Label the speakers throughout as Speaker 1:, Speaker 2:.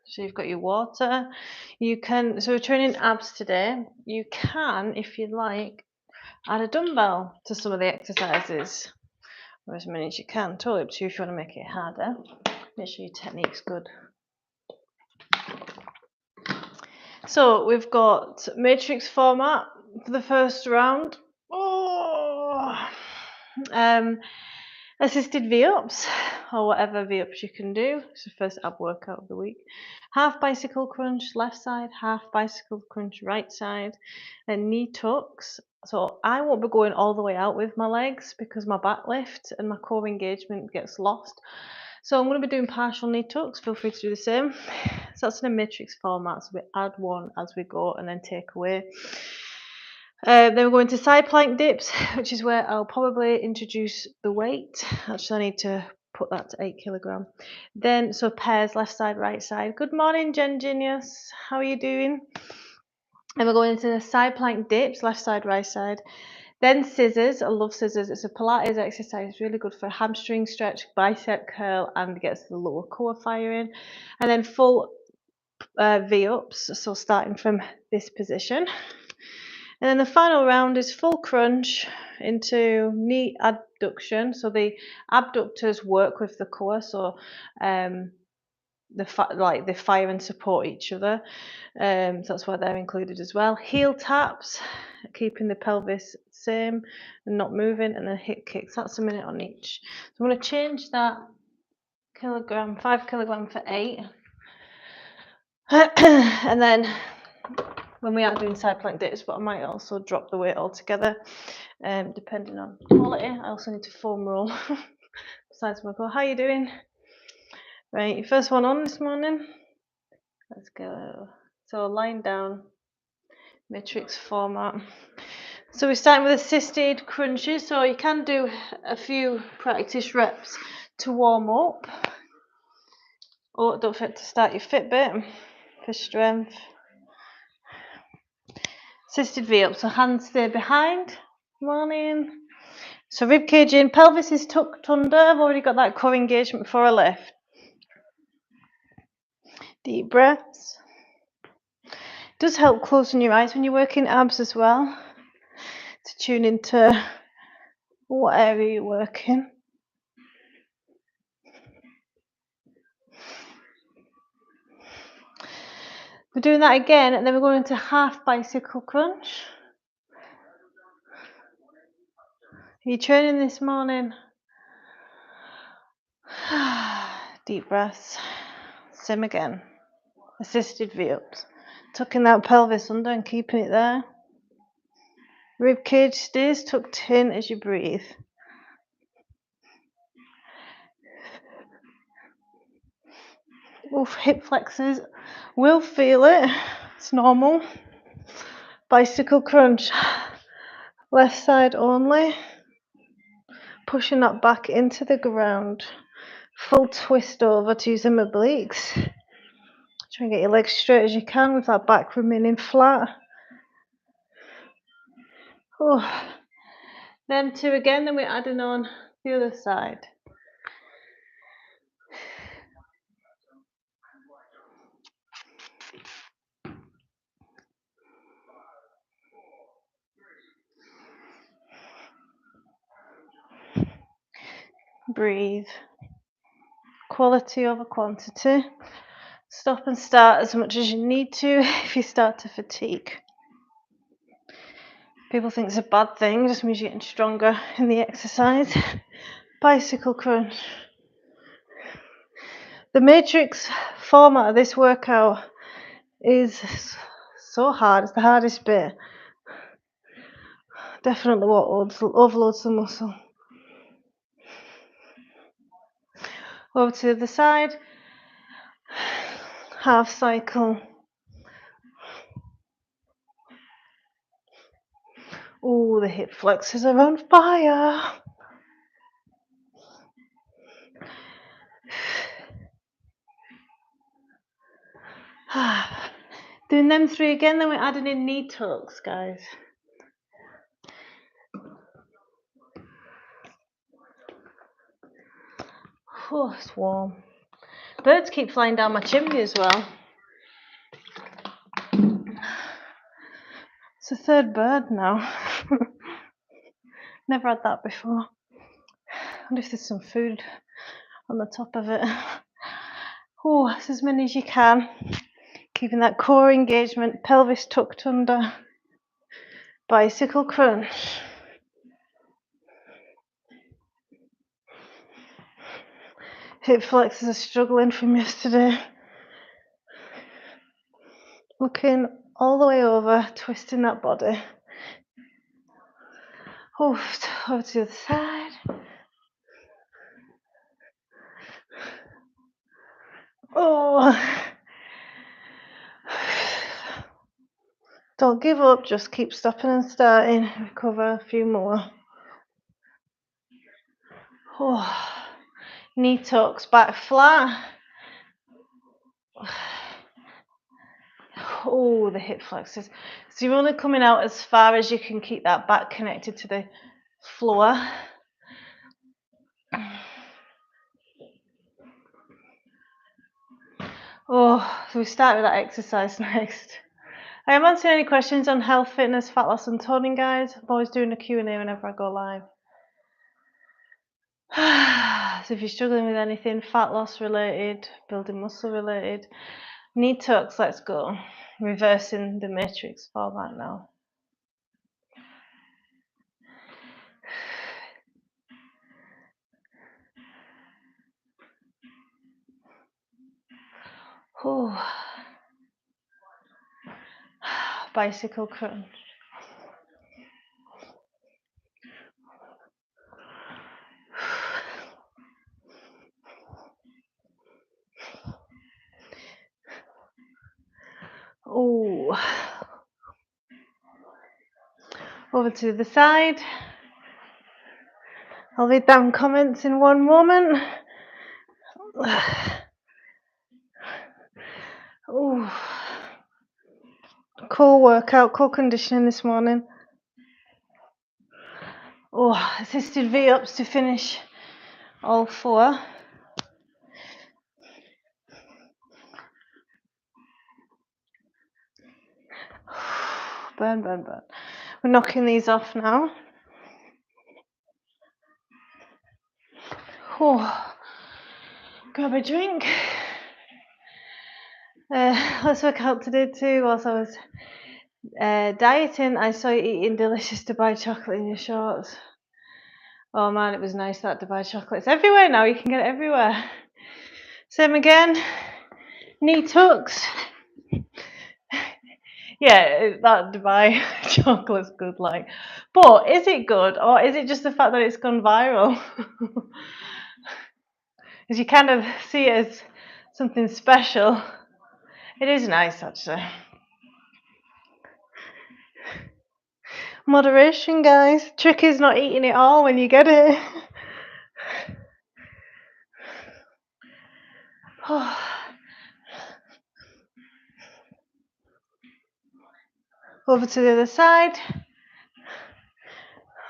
Speaker 1: So you've got your water. You can, so we're training abs today. You can, if you'd like, add a dumbbell to some of the exercises, or as many as you can. Totally up to you if you want to make it harder. Make sure your technique's good. So we've got matrix format for the first round. Assisted V-ups, or whatever V-ups you can do. It's the first ab workout of the week. Half bicycle crunch left side, half bicycle crunch right side, and knee tucks. So I won't be going all the way out with my legs because my back lift and my core engagement gets lost. So I'm going to be doing partial knee tucks. Feel free to do the same. So that's in a matrix format. So we add one as we go and then take away. Then we're going to side plank dips, which is where I'll probably introduce the weight. Actually, I need to put that to 8 kg. Then, so pairs, left side, right side. Good morning, Jen Genius. How are you doing? And we're going into the side plank dips, left side, right side. Then scissors. I love scissors. It's a Pilates exercise. It's really good for hamstring stretch, bicep curl, and gets the lower core firing. And then full V-ups. So starting from this position. And then the final round is full crunch into knee abduction. So the abductors work with the core, so they fire and support each other. So that's why they're included as well. Heel taps, keeping the pelvis same and not moving, and then hip kicks. That's a minute on each. So I'm going to change that 5 kg for 8. And then when we are doing side plank dips, but I might also drop the weight altogether, depending on quality. I also need to foam roll besides my core. How are you doing? Right, your first one on this morning. Let's go. So lying down, matrix format. So we're starting with assisted crunches. So you can do a few practice reps to warm up. Oh, don't forget to start your Fitbit for strength. Assisted V-up, so hands stay behind. Morning. So rib cage in, pelvis is tucked under. I've already got that core engagement before I lift. Deep breaths. It does help closing your eyes when you're working abs as well, to tune into what area you're working. We're doing that again, and then we're going into half bicycle crunch. Are you training this morning? Deep breaths. Same again. Assisted V-ups. Tucking that pelvis under and keeping it there. Rib cage stays tucked in as you breathe. Oof, hip flexors. Will feel it. It's normal. Bicycle crunch. Left side only. Pushing that back into the ground. Full twist over to use them obliques. Try and get your legs straight as you can with that back remaining flat. Oh. Then 2 again, then we're adding on the other side. Breathe. Quality over quantity. Stop and start as much as you need to if you start to fatigue. People think it's a bad thing, it just means you're getting stronger in the exercise. Bicycle crunch. The matrix format of this workout is so hard, it's the hardest bit. Definitely what overloads the muscle. Over to the other side. Half cycle. Oh, the hip flexors are on fire. Doing them 3 again, then we're adding in knee tucks, guys. Oh, it's warm. Birds keep flying down my chimney as well. It's a third bird now. Never had that before. I wonder if there's some food on the top of it. Oh, that's as many as you can. Keeping that core engagement, pelvis tucked under. Bicycle crunch. Hip flexors are struggling from yesterday. Looking all the way over, twisting that body. Oh, over to the other side. Oh. Don't give up, just keep stopping and starting. Recover a few more. Oh. Knee tucks, back flat. Oh, the hip flexors. So you're only coming out as far as you can keep that back connected to the floor. Oh, so we start with that exercise next. I am answering any questions on health, fitness, fat loss and toning, guys. I'm always doing a Q&A whenever I go live. So if you're struggling with anything fat loss related, building muscle related, knee tucks, let's go. Reversing the matrix format now. Oh. Bicycle crunch. Oh. Over to the side. I'll read down comments in one moment. Oh. Core workout, core conditioning this morning. Oh, assisted V-ups to finish all 4. Burn, burn, burn. We're knocking these off now. Oh, grab a drink. Let's work out today too. Whilst I was dieting, I saw you eating delicious Dubai chocolate in your shorts. Oh man, it was nice, that Dubai chocolate. It's everywhere now, you can get it everywhere. Same again. Knee tucks. Yeah, that Dubai chocolate's good, like. But is it good, or is it just the fact that it's gone viral? Because you kind of see it as something special. It is nice, actually. Moderation, guys. Trick is not eating it all when you get it. Over to the other side.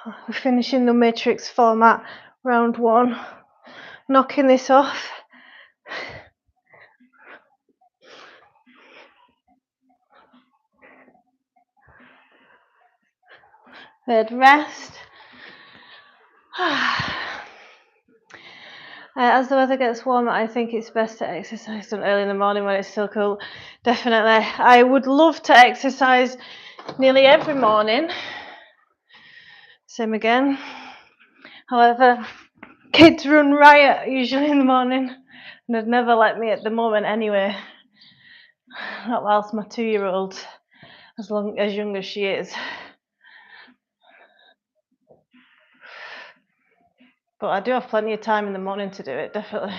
Speaker 1: We're finishing the matrix format, round 1. Knocking this off. Third rest. As the weather gets warmer, I think it's best to exercise done early in the morning when it's still cool. Definitely. I would love to exercise nearly every morning. Same again. However, kids run riot usually in the morning, and they'd never let me at the moment anyway. Not whilst my 2-year-old, as young as she is. But I do have plenty of time in the morning to do it, definitely.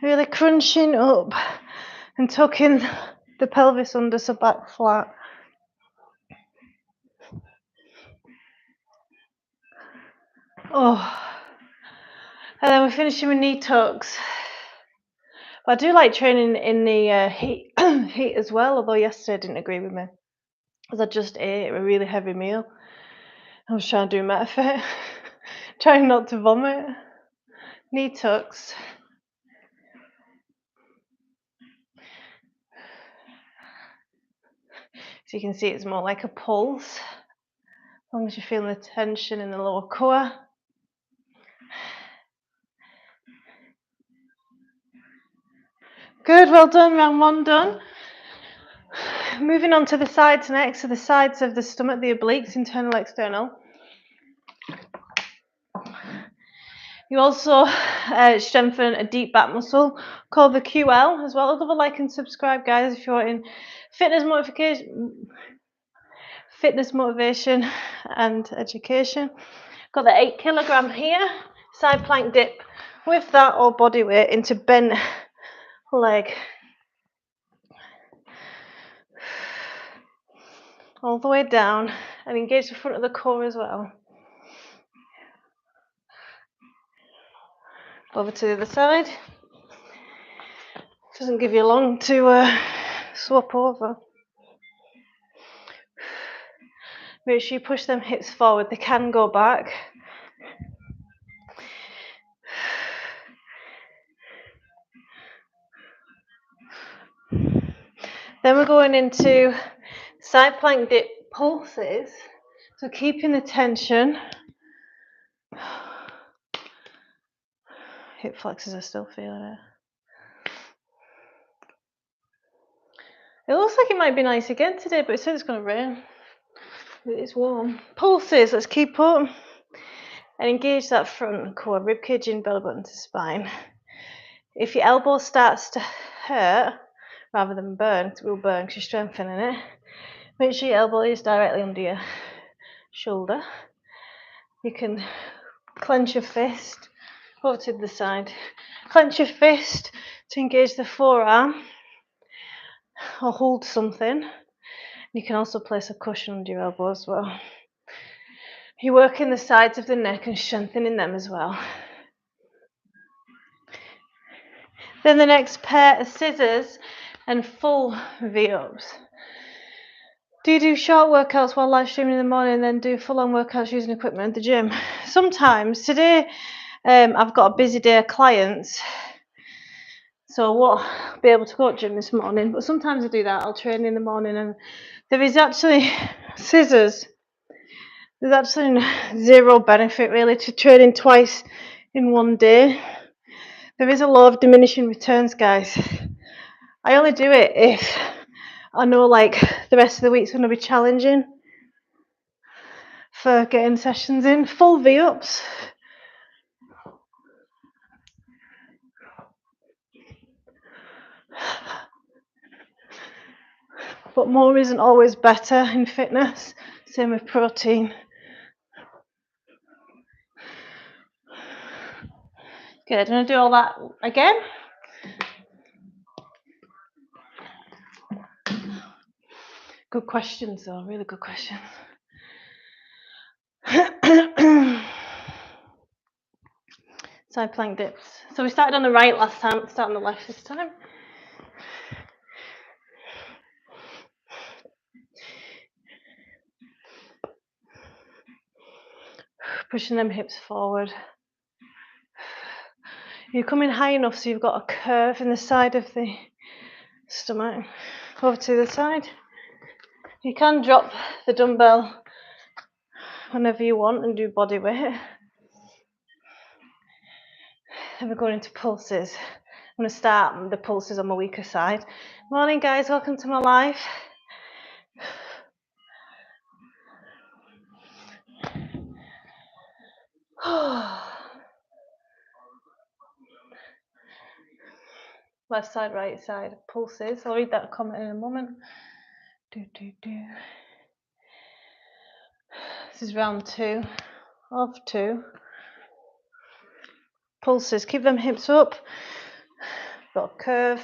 Speaker 1: Really crunching up and tucking the pelvis under, so back flat. Oh, and then we're finishing with knee tucks. But I do like training in the heat as well, although yesterday didn't agree with me, because I just ate a really heavy meal. I was trying to do metafit, trying not to vomit. Knee tucks. So you can see it's more like a pulse, as long as you're feeling the tension in the lower core. Good, well done, round 1 done. Moving on to the sides next, so the sides of the stomach, the obliques, internal, external. You also strengthen a deep back muscle called the QL as well. Other like and subscribe, guys, if you're in fitness motivation and education. Got the 8 kilogram here, side plank dip with that or body weight into bent leg. All the way down and engage the front of the core as well. Over to the other side. Doesn't give you long to swap over. Make sure you push them hips forward. They can go back. Then we're going into side plank dip pulses. So keeping the tension. Hip flexors are still feeling it. It looks like it might be nice again today, but it said it's going to rain. It's warm. Pulses, let's keep up. And engage that front core, ribcage in, belly button to spine. If your elbow starts to hurt, rather than burn, it will burn because you're strengthening it, make sure your elbow is directly under your shoulder. You can clench your fist, over to the side. Clench your fist to engage the forearm or hold something. You can also place a cushion under your elbow as well. You're working the sides of the neck and strengthening them as well. Then the next pair of scissors and full V-ups. Do you do short workouts while live streaming in the morning and then do full-on workouts using equipment at the gym? Sometimes. Today I've got a busy day of clients, so I won't be able to go to the gym this morning, but sometimes I do that. I'll train in the morning, and there is actually scissors. There's actually zero benefit really to training twice in one day. There is a law of diminishing returns, guys. I only do it if I know like the rest of the week's going to be challenging for getting sessions in. Full V-ups. But more isn't always better in fitness. Same with protein. Good, I'm going to do all that again. Good questions though, really good questions. Side plank dips. So we started on the right last time, let's start on the left this time. Pushing them hips forward. You're coming high enough so you've got a curve in the side of the stomach. Over to the side. You can drop the dumbbell whenever you want and do body weight. Then we're going into pulses. I'm going to start the pulses on my weaker side. Morning guys, welcome to my live. Left side, right side, pulses. I'll read that comment in a moment. This is round 2 of 2. Pulses, keep them hips up. Got a curve,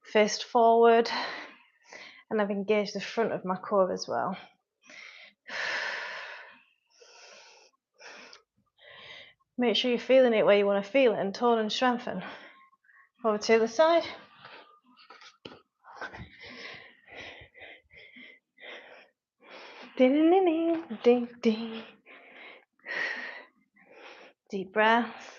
Speaker 1: fist forward, and I've engaged the front of my core as well. Make sure you're feeling it where you want to feel it and tone and strengthen. Over to the other side. Deep breath.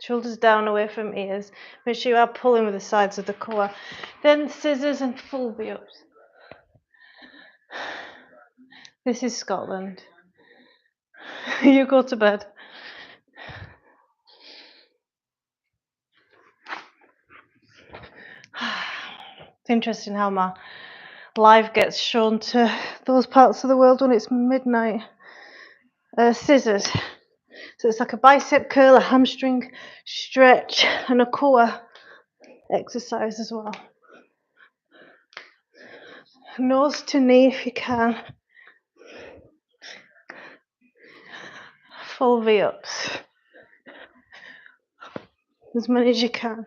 Speaker 1: Shoulders down away from ears. Make sure you are pulling with the sides of the core. Then scissors and full V-ups. This is Scotland. You go to bed. It's interesting how my live gets shown to those parts of the world when it's midnight. Scissors. So it's like a bicep curl, a hamstring stretch, and a core exercise as well. Nose to knee if you can. Full V-ups. As many as you can.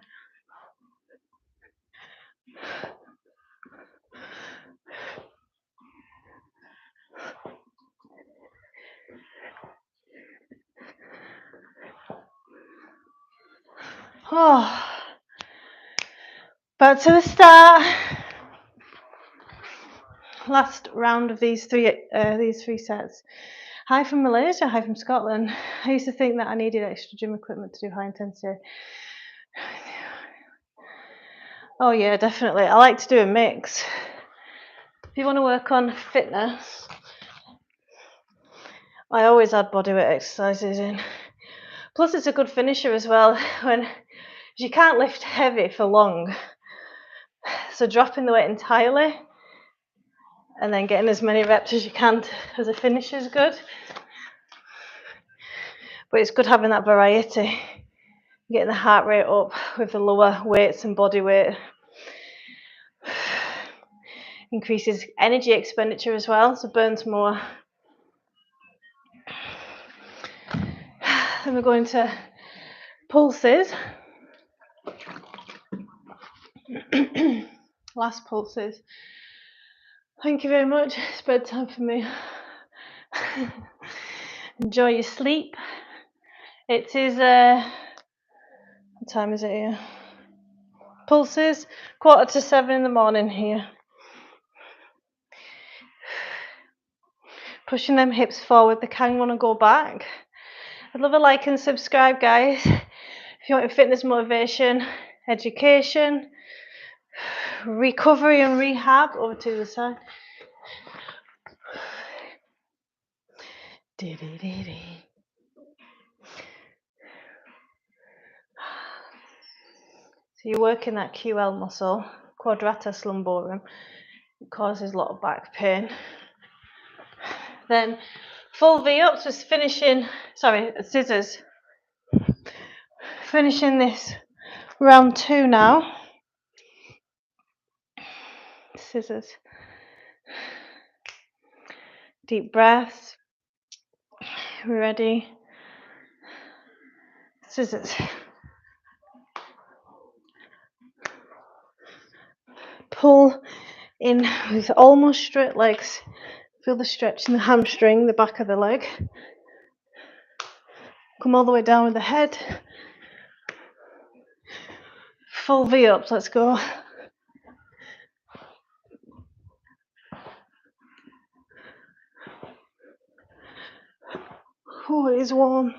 Speaker 1: Oh, back to the start. Last round of these three sets. Hi from Malaysia, hi from Scotland. I used to think that I needed extra gym equipment to do high intensity. Oh yeah, definitely. I like to do a mix. If you want to work on fitness, I always add bodyweight exercises in. Plus it's a good finisher as well when you can't lift heavy for long. So dropping the weight entirely and then getting as many reps as you can as a finish is good. But it's good having that variety, getting the heart rate up with the lower weights and body weight. Increases energy expenditure as well, so burns more. Then we're going to pulses. Last pulses. Thank you very much. It's bedtime for me. Enjoy your sleep. It is what time is it here? Pulses, 6:45 in the morning here. Pushing them hips forward. They can want to go back. I'd love a like and subscribe, guys. If you want fitness motivation, education, recovery and rehab, over to the side. So you're working that QL muscle, quadratus lumborum. It causes a lot of back pain. Then full V-ups was finishing, scissors. Finishing this round 2 now. Scissors. Deep breaths. We're ready. Scissors. Pull in with almost straight legs. Feel the stretch in the hamstring, the back of the leg. Come all the way down with the head. Full V-ups, let's go. Oh, it is warm.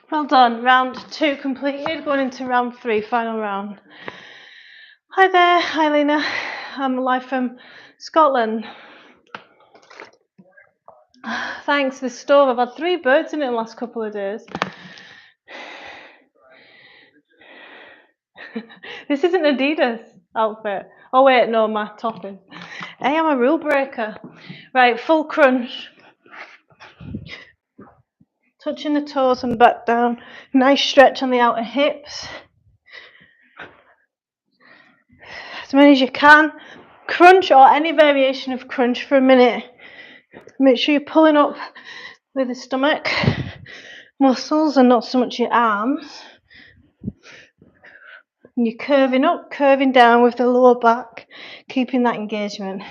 Speaker 1: Well done, round 2 completed, going into round 3, final round. Hi there, hi Lena, I'm live from Scotland. Thanks, this stove, I've had 3 birds in it in the last couple of days. This isn't Adidas outfit. Oh wait, no, my top is. Hey, I'm a rule breaker. Right, full crunch. Touching the toes and back down. Nice stretch on the outer hips. As many as you can. Crunch or any variation of crunch for a minute. Make sure you're pulling up with the stomach muscles and not so much your arms. And you're curving up, curving down with the lower back, keeping that engagement.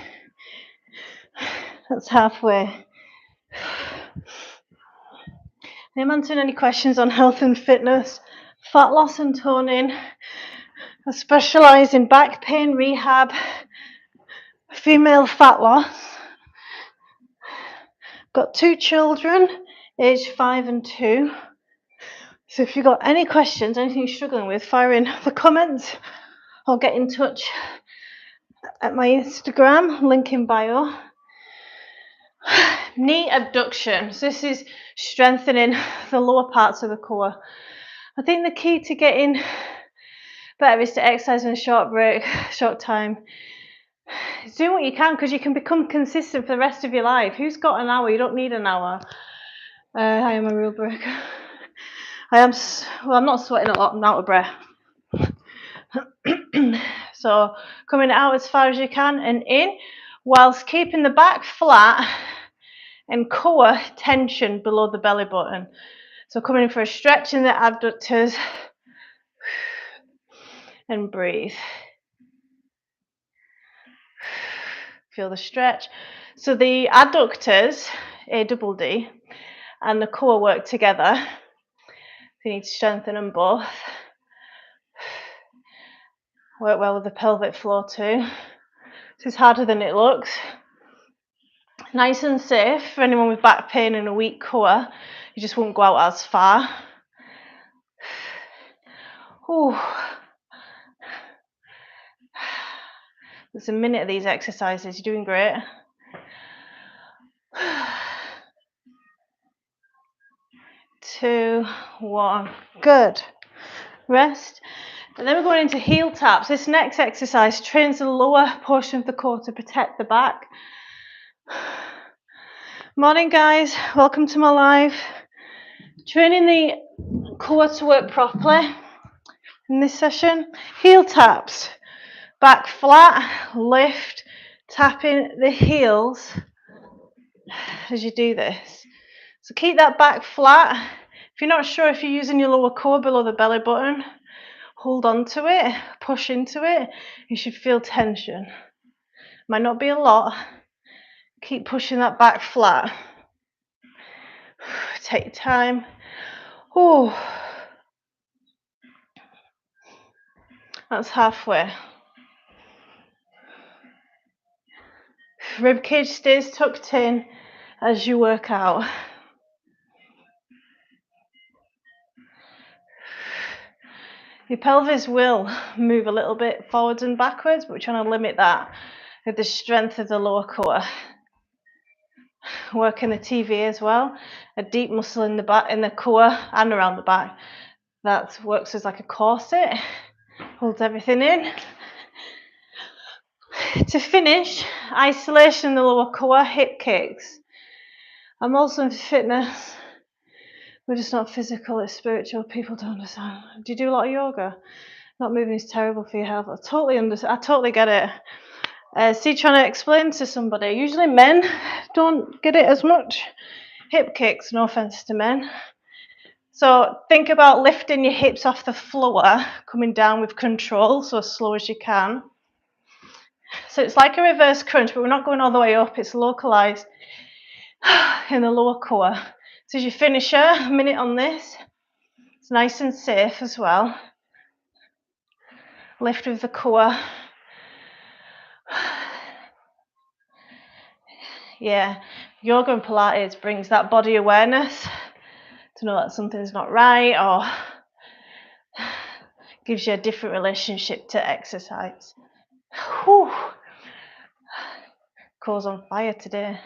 Speaker 1: That's halfway. I'm answering any questions on health and fitness, fat loss and toning. I specialise in back pain rehab, female fat loss, Got 2 children, aged 5 and 2. So if you've got any questions, anything you're struggling with, fire in the comments or get in touch at my Instagram, link in bio. Knee abduction. So this is strengthening the lower parts of the core. I think the key to getting better is to exercise in a short time. Do what you can, because you can become consistent for the rest of your life. Who's got an hour? You don't need an hour. I am a real breaker. I'm not sweating a lot. I'm out of breath. So coming out as far as you can and in, whilst keeping the back flat and core tension below the belly button. So coming in for a stretch in the abductors and breathe. Feel the stretch. So the adductors, ADD, and the core work together. You need to strengthen them both. Work well with the pelvic floor too. This is harder than it looks. Nice and safe for anyone with back pain and a weak core. You just won't go out as far. Ooh. There's a minute of these exercises. You're doing great. 2, 1. Good. Rest. And then we're going into heel taps. This next exercise trains the lower portion of the core to protect the back. Morning, guys. Welcome to my live. Training the core to work properly in this session. Heel taps. Back flat, lift, tapping the heels as you do this. So keep that back flat. If you're not sure if you're using your lower core below the belly button, hold on to it, push into it. You should feel tension. Might not be a lot. Keep pushing that back flat. Take your time. Ooh. That's halfway. Rib cage stays tucked in as you work out. Your pelvis will move a little bit forwards and backwards, but we're trying to limit that with the strength of the lower core. Working the TV as well, a deep muscle in the back, in the core and around the back. That works as like a corset, holds everything in. To finish, isolation of the lower core, hip kicks. I'm also into fitness. We're just not physical, it's spiritual. People don't understand. Do you do a lot of yoga? Not moving is terrible for your health. I totally understand. I totally get it. See, trying to explain to somebody. Usually men don't get it as much. Hip kicks, no offense to men. So think about lifting your hips off the floor, coming down with control, so as slow as you can. So it's like a reverse crunch, but we're not going all the way up. It's localized in the lower core. So as you finish a minute on this, it's nice and safe as well. Lift with the core. Yeah, yoga and Pilates brings that body awareness to know that something's not right, or gives you a different relationship to exercise. Whew. Core's on fire today.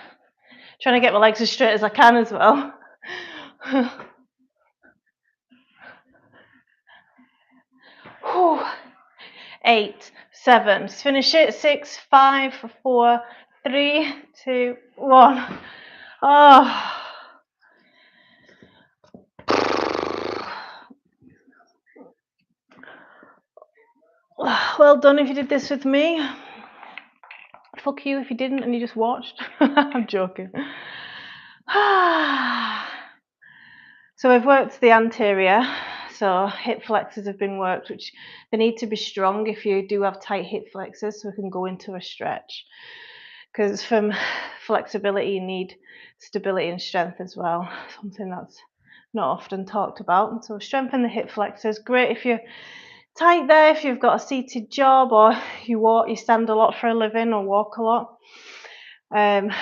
Speaker 1: Trying to get my legs as straight as I can as well. 8, 7. Just finish it. 6, 5, 4, 3, 2, 1. Oh. Well done if you did this with me. Fuck you if you didn't and you just watched. I'm joking. So we've worked the anterior. So hip flexors have been worked, which they need to be strong if you do have tight hip flexors, so we can go into a stretch. Because from flexibility, you need stability and strength as well, something that's not often talked about. And so strengthen the hip flexors. Great if you're tight there, if you've got a seated job or you stand a lot for a living or walk a lot. And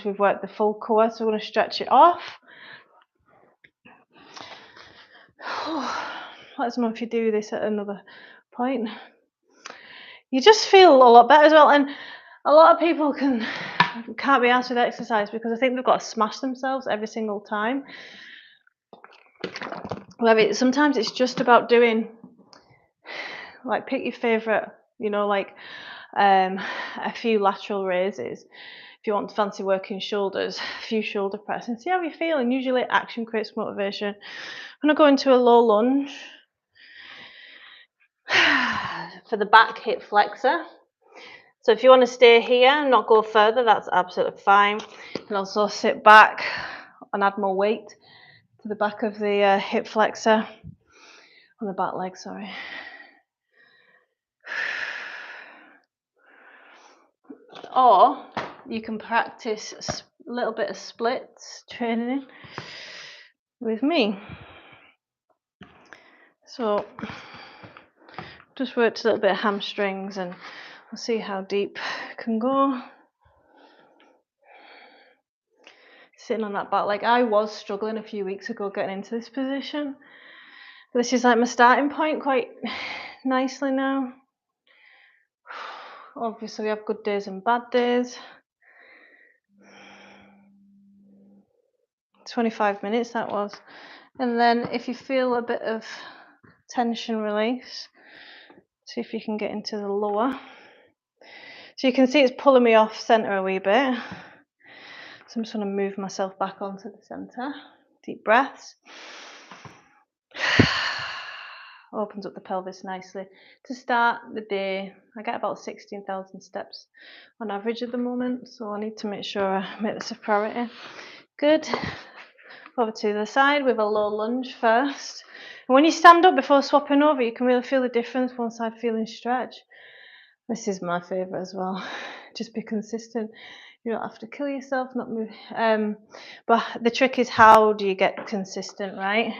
Speaker 1: we've worked the full core, so we're going to stretch it off. Let us know if you do this at another point. You just feel a lot better as well, and a lot of people can't be asked with exercise because I think they've got to smash themselves every single time. Sometimes it's just about doing, like, pick your favourite, like a few lateral raises. If you want fancy working shoulders, a few shoulder press, and see how you feel. And usually action creates motivation. I'm going to go into a low lunge for the back hip flexor. So if you want to stay here and not go further, that's absolutely fine. You can also sit back and add more weight to the back of the hip flexor, on the back leg, sorry. Or you can practice a little bit of splits training with me. So just worked a little bit of hamstrings, and we'll see how deep I can go. Sitting on that back leg. I was struggling a few weeks ago getting into this position. This is like my starting point quite nicely now. Obviously we have good days and bad days. 25 minutes that was. And then if you feel a bit of tension release, see if you can get into the lower. So you can see it's pulling me off centre a wee bit. So I'm just going to move myself back onto the centre. Deep breaths. Opens up the pelvis nicely. To start the day, I get about 16,000 steps on average at the moment, so I need to make sure I make this a priority. Good. Over to the side with a low lunge first. And when you stand up before swapping over, you can really feel the difference, one side feeling stretch. This is my favourite as well. Just be consistent. You don't have to kill yourself, not move. But the trick is, how do you get consistent, right?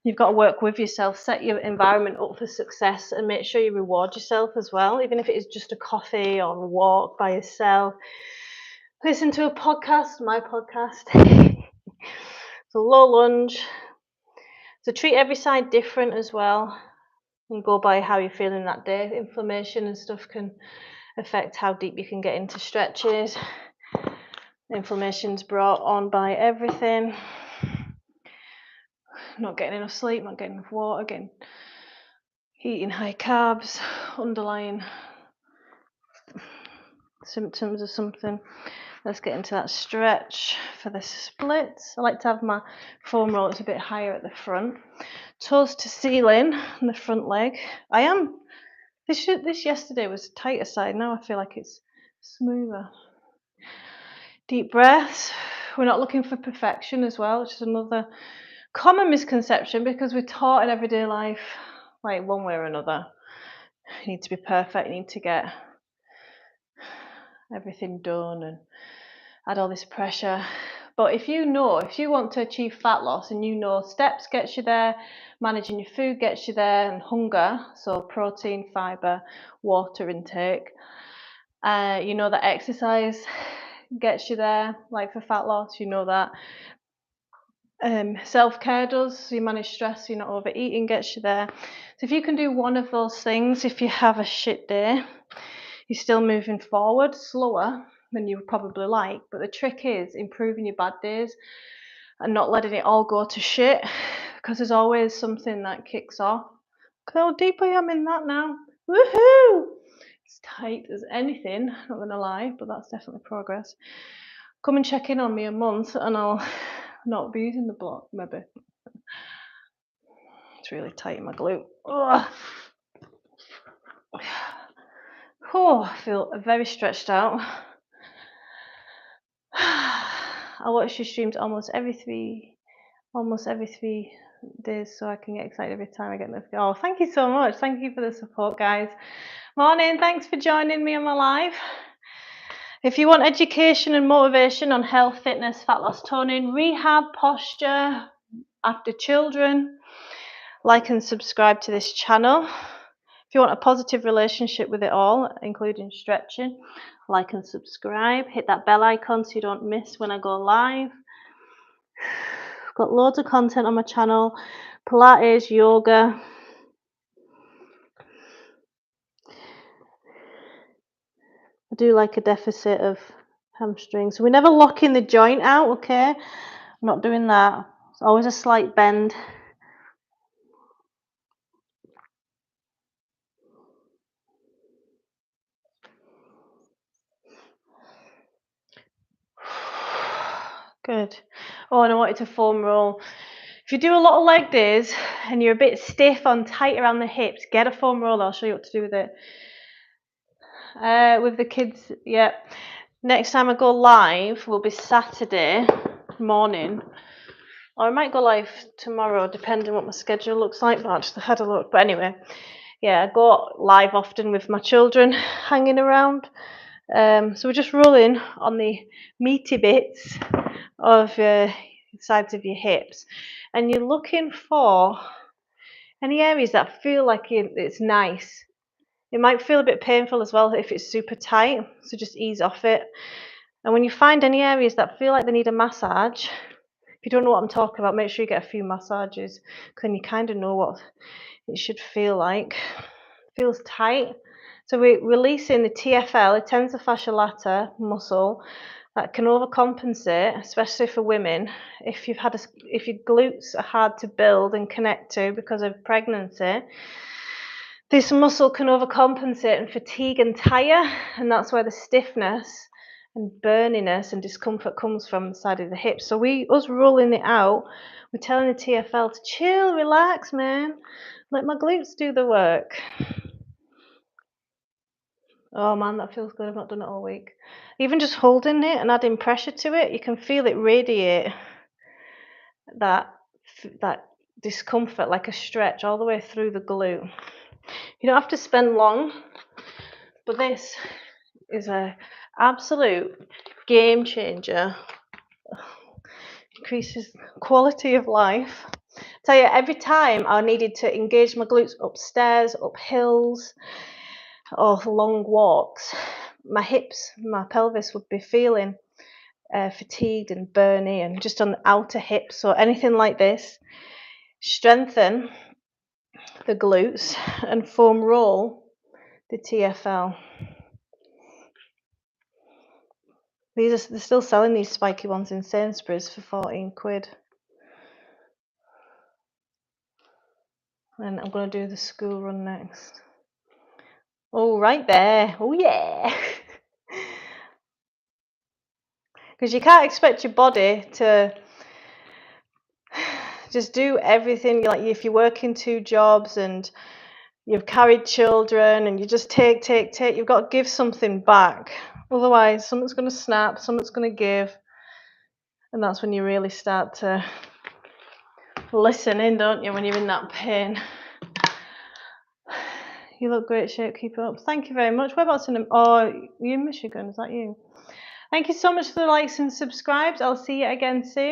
Speaker 1: You've got to work with yourself, set your environment up for success, and make sure you reward yourself as well, even if it is just a coffee or a walk by yourself. Listen to a podcast, my podcast. So low lunge. So treat every side different as well, and go by how you're feeling that day. Inflammation and stuff can affect how deep you can get into stretches. Inflammation's brought on by everything. Not getting enough sleep, not getting enough water, eating high carbs, underlying symptoms of something. Let's get into that stretch for the splits. I like to have my foam rollers a bit higher at the front. Toes to ceiling on the front leg. This yesterday was tighter side, now I feel like it's smoother. Deep breaths. We're not looking for perfection as well, which is another common misconception, because we're taught in everyday life, like, one way or another, you need to be perfect, you need to get everything done and add all this pressure. But if you want to achieve fat loss, and steps gets you there, managing your food gets you there, and hunger, so protein, fibre, water intake, that exercise gets you there, like for fat loss, that self-care does, so you manage stress, so you're not overeating, gets you there. So if you can do one of those things, if you have a shit day, you're still moving forward, slower than you would probably like, but the trick is improving your bad days and not letting it all go to shit, because there's always something that kicks off. Look how deep I am in that now. Woohoo! It's tight as anything, not gonna lie, but that's definitely progress. Come and check in on me a month and I'll not be using the block, maybe. It's really tight in my glute. Ugh. Oh, I feel very stretched out. I watch your streams almost every three days, so I can get excited every time I get notified. Oh, thank you so much. Thank you for the support, guys. Morning, thanks for joining me on my live. If you want education and motivation on health, fitness, fat loss, toning, rehab, posture, after children, like and subscribe to this channel. If you want a positive relationship with it all, including stretching, like and subscribe. Hit that bell icon so you don't miss when I go live. I've got loads of content on my channel, Pilates, yoga. I do like a deficit of hamstring. So we're never locking the joint out, okay? I'm not doing that. It's always a slight bend. Good. Oh, and I wanted to foam roll. If you do a lot of leg days and you're a bit stiff and tight around the hips, get a foam roll. I'll show you what to do with it. With the kids, yeah. Next time I go live will be Saturday morning. Or I might go live tomorrow, depending what my schedule looks like, but I just had a look. But anyway, yeah, I go live often with my children hanging around. So we're just rolling on the meaty bits of sides of your hips, and you're looking for any areas that feel like it's nice. It might feel a bit painful as well if it's super tight, so just ease off it. And when you find any areas that feel like they need a massage, if you don't know what I'm talking about, make sure you get a few massages, because then you kind of know what it should feel like. It feels tight. So we're releasing the TFL, the tensor fascia lata muscle, that can overcompensate, especially for women. If your glutes are hard to build and connect to because of pregnancy, this muscle can overcompensate and fatigue and tire, and that's where the stiffness and burniness and discomfort comes from the side of the hips. So us rolling it out, we're telling the TFL to chill, relax, man. Let my glutes do the work. Oh man, that feels good. I've not done it all week. Even just holding it and adding pressure to it, you can feel it radiate that discomfort like a stretch all the way through the glute. You don't have to spend long, but this is a absolute game changer. Increases quality of life. I tell you, every time I needed to engage my glutes upstairs, up hills, or long walks, my hips, my pelvis would be feeling fatigued and burny, and just on the outer hips. So anything like this, strengthen the glutes and foam roll the TFL. They're still selling these spiky ones in Sainsbury's for 14 quid. And I'm going to do the school run next. Oh, right there. Oh, yeah. Because you can't expect your body to just do everything. Like if you're working 2 jobs and you've carried children and you just take, you've got to give something back. Otherwise, something's going to snap, something's going to give. And that's when you really start to listen in, don't you, when you're in that pain. You look great shape, keep it up. Thank you very much. Whereabouts in you in Michigan, is that you? Thank you so much for the likes and subscribes. I'll see you again soon.